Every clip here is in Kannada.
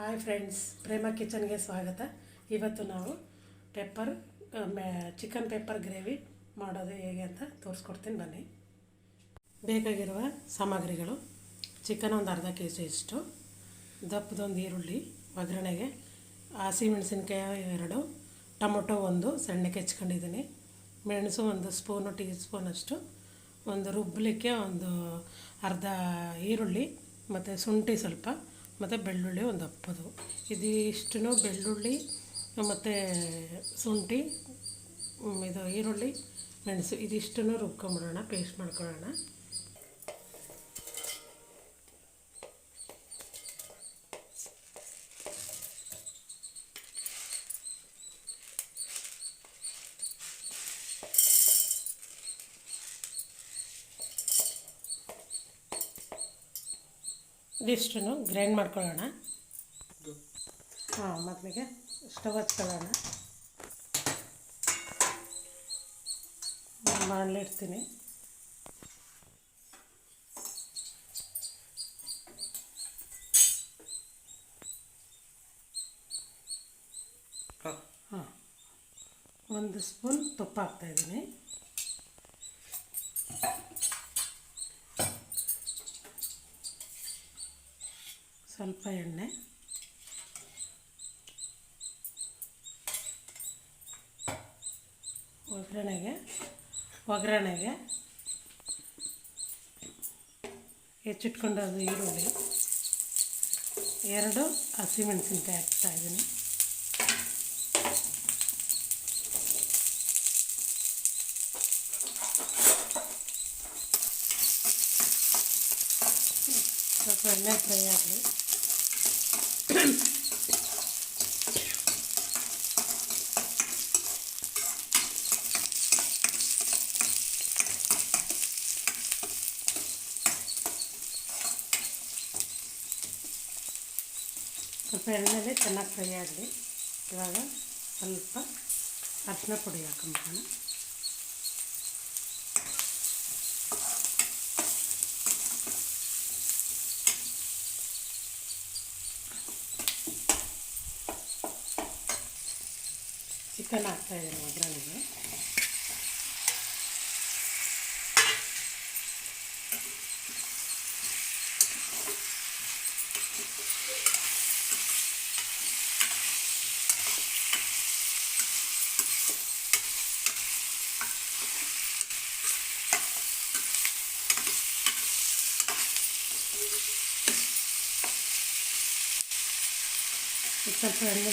ಹಾಯ್ ಫ್ರೆಂಡ್ಸ್, ಪ್ರೇಮ ಕಿಚನ್ಗೆ ಸ್ವಾಗತ. ಇವತ್ತು ನಾವು ಚಿಕನ್ ಪೆಪ್ಪರ್ ಗ್ರೇವಿ ಮಾಡೋದು ಹೇಗೆ ಅಂತ ತೋರಿಸ್ಕೊಡ್ತೀನಿ ಬನ್ನಿ. ಬೇಕಾಗಿರುವ ಸಾಮಗ್ರಿಗಳು: ಚಿಕನ್ ಒಂದು ಅರ್ಧ ಕೆಜಿ ಇಷ್ಟು, ದಪ್ಪದೊಂದು ಈರುಳ್ಳಿ ಒಗ್ಗರಣೆಗೆ, ಹಸಿಮೆಣಸಿನ್ಕಾಯಿ 2, ಟೊಮೊಟೊ 1 ಸಣ್ಣಕ್ಕೆ ಹೆಚ್ಕೊಂಡಿದ್ದೀನಿ, ಮೆಣಸು 1 ಟೀ ಸ್ಪೂನಷ್ಟು, ಒಂದು ರುಬ್ಬಲಿಕ್ಕೆ ಒಂದು ಅರ್ಧ ಈರುಳ್ಳಿ ಮತ್ತು ಶುಂಠಿ ಸ್ವಲ್ಪ ಮತ್ತು ಬೆಳ್ಳುಳ್ಳಿ ಒಂದು 10. ಇದಿಷ್ಟು ಬೆಳ್ಳುಳ್ಳಿ ಮತ್ತು ಶುಂಠಿ, ಇದು ಈರುಳ್ಳಿ, ಮೆಣಸು ಇದಿಷ್ಟು ರುಬ್ಕೊಂಬಿಡೋಣ, ಪೇಸ್ಟ್ ಮಾಡ್ಕೊಳ್ಳೋಣ. ಇದಿಷ್ಟು ಗ್ರೈಂಡ್ ಮಾಡ್ಕೊಳ್ಳೋಣ. ಮೊದಲಿಗೆ ಸ್ಟವ್ ಹಚ್ಕೊಳ್ಳೋಣ. ಮಾಡಲಿಡ್ತೀನಿ. ಒಂದು ಸ್ಪೂನ್ ತುಪ್ಪ ಹಾಕ್ತಾಯಿದ್ದೀನಿ. ಸ್ವಲ್ಪ ಎಣ್ಣೆ, ಒಗ್ಗರಣೆಗೆ ಹೆಚ್ಚಿಟ್ಕೊಂಡದ್ದು ಈರುಳ್ಳಿ, 2 ಹಸಿಮೆಣಸಿನ್ಕಾಯಿ ಹಾಕ್ತಾಯಿದ್ದೀನಿ. ಸ್ವಲ್ಪ ಎಣ್ಣೆ ಫ್ರೈ ಆಗಲಿ. ಸ್ವಲ್ಪ ಎಣ್ಣೆಲೆ ಚೆನ್ನಾಗಿ ಫ್ರೈ ಆಗಲಿ. ಇವಾಗ ಸ್ವಲ್ಪ ಅರಿಶಿನ ಪುಡಿ ಹಾಕೊಂಬಿಡೋಣ. ಚಿಕನ್ ಹಾಕ್ತಾಯಿದ್ದೀನಿ ಒಗ್ಗರಣೆಗೆ. ಸ್ವಲ್ಪ ಎಣ್ಣೆ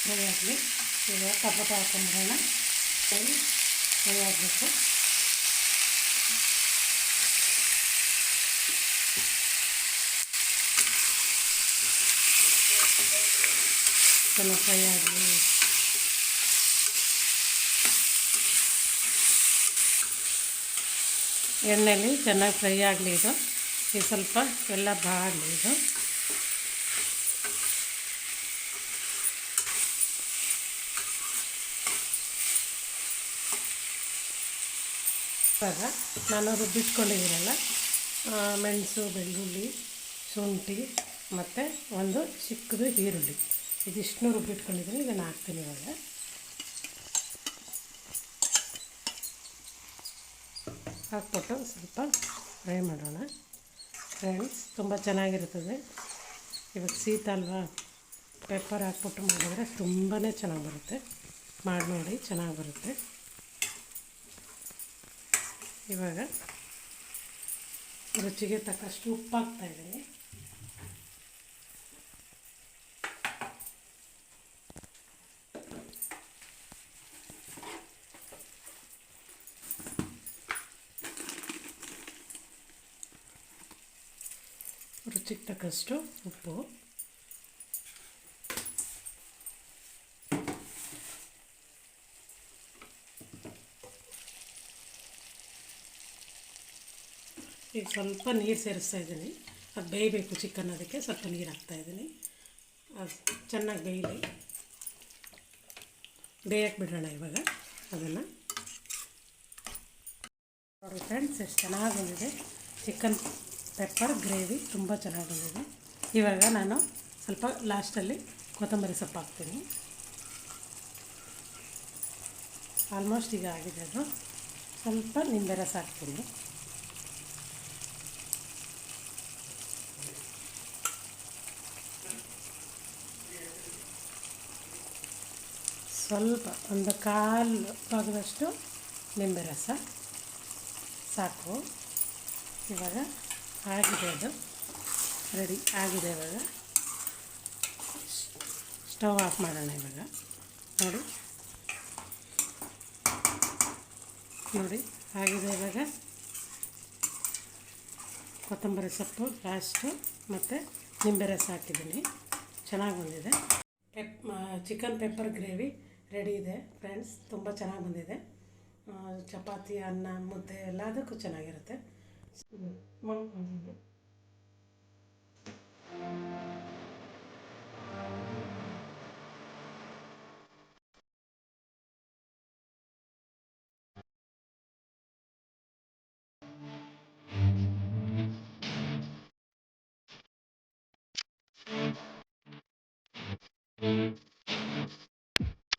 ಫ್ರೈ ಆಗಲಿ. ಈಗ ಟೊಮೊಟೊ ಹಾಕೊಂಡ್ಬಿಡೋಣ. ಫ್ರೈ ಆಗಬೇಕು. ಚೆನ್ನಾಗಿ ಫ್ರೈ ಆಗಲಿ. ಎಣ್ಣೆಲಿ ಚೆನ್ನಾಗಿ ಫ್ರೈ ಆಗಲಿ. ಇದು ಸ್ವಲ್ಪ ಎಲ್ಲ ಬಾಡಲಿ. ಇದು ಇವಾಗ ನಾನು ರುಬ್ಬಿಟ್ಕೊಂಡಿದ್ದೀನಲ್ಲ, ಮೆಣಸು, ಬೆಳ್ಳುಳ್ಳಿ, ಶುಂಠಿ ಮತ್ತು ಒಂದು ಚಿಕ್ಕದು ಈರುಳ್ಳಿ ಇದಿಷ್ಟು ರುಬ್ಬಿಟ್ಕೊಂಡಿದ್ದೀನಿ. ಇದನ್ನು ಹಾಕ್ತೀನಿ. ಇವಾಗ ಹಾಕ್ಬಿಟ್ಟು ಸ್ವಲ್ಪ ಫ್ರೈ ಮಾಡೋಣ. ಫ್ರೆಂಡ್ಸ್, ತುಂಬ ಚೆನ್ನಾಗಿರ್ತದೆ. ಇವಾಗ ಶೀತ ಅಲ್ವಾ, ಪೆಪ್ಪರ್ ಹಾಕ್ಬಿಟ್ಟು ಮಾಡಿದ್ರೆ ತುಂಬಾ ಚೆನ್ನಾಗಿ ಬರುತ್ತೆ. ಮಾಡಿ ನೋಡಿ, ಚೆನ್ನಾಗಿ ಬರುತ್ತೆ. ಇವಾಗ ರುಚಿಗೆ ತಕ್ಕಷ್ಟು ಉಪ್ಪು ಹಾಕ್ತಾಯಿದ್ದೀನಿ. ರುಚಿಗೆ ತಕ್ಕಷ್ಟು ಉಪ್ಪು. ಈಗ ಸ್ವಲ್ಪ ನೀರು ಸೇರಿಸ್ತಾಯಿದ್ದೀನಿ. ಅದು ಬೇಯಬೇಕು ಚಿಕನ್, ಅದಕ್ಕೆ ಸ್ವಲ್ಪ ನೀರು ಹಾಕ್ತಾಯಿದ್ದೀನಿ. ಅದು ಚೆನ್ನಾಗಿ ಬೇಯಲಿ. ಬೇಯಕ್ಕೆ ಬಿಡೋಣ ಇವಾಗ ಅದನ್ನು. ನೋಡಿ ಫ್ರೆಂಡ್ಸ್, ಎಷ್ಟು ಚೆನ್ನಾಗಿ ಬಂದಿದೆ ಚಿಕನ್ ಪೆಪ್ಪರ್ ಗ್ರೇವಿ, ತುಂಬ ಚೆನ್ನಾಗಿ ಬಂದಿದೆ. ಇವಾಗ ನಾನು ಸ್ವಲ್ಪ ಲಾಸ್ಟಲ್ಲಿ ಕೊತ್ತಂಬರಿ ಸೊಪ್ಪು ಹಾಕ್ತೀನಿ. ಆಲ್ಮೋಸ್ಟ್ ಈಗ ಆಗಿದೆ ಅದು. ಸ್ವಲ್ಪ ನಿಂಬೆ ರಸ ಹಾಕ್ತೀನಿ. ಸ್ವಲ್ಪ ಒಂದು ಕಾಲು ಭಾಗದಷ್ಟು ನಿಂಬೆ ರಸ ಸಾಕು. ಇವಾಗ ಆಗಿದೆ, ಅದು ರೆಡಿ ಆಗಿದೆ. ಇವಾಗ ಸ್ಟವ್ ಆಫ್ ಮಾಡೋಣ. ಇವಾಗ ನೋಡಿ ಆಗಿದೆ. ಇವಾಗ ಕೊತ್ತಂಬರಿ ಸೊಪ್ಪು ಲಾಸ್ಟು ಮತ್ತು ನಿಂಬೆ ರಸ ಹಾಕಿದ್ದೀನಿ. ಚೆನ್ನಾಗಿ ಬಂದಿದೆ. ಚಿಕನ್ ಪೆಪ್ಪರ್ ಗ್ರೇವಿ ರೆಡಿ ಇದೆ ಫ್ರೆಂಡ್ಸ್. ತುಂಬ ಚೆನ್ನಾಗಿ ಬಂದಿದೆ. ಚಪಾತಿ, ಅನ್ನ, ಮುದ್ದೆ ಎಲ್ಲದಕ್ಕೂ ಚೆನ್ನಾಗಿರುತ್ತೆ.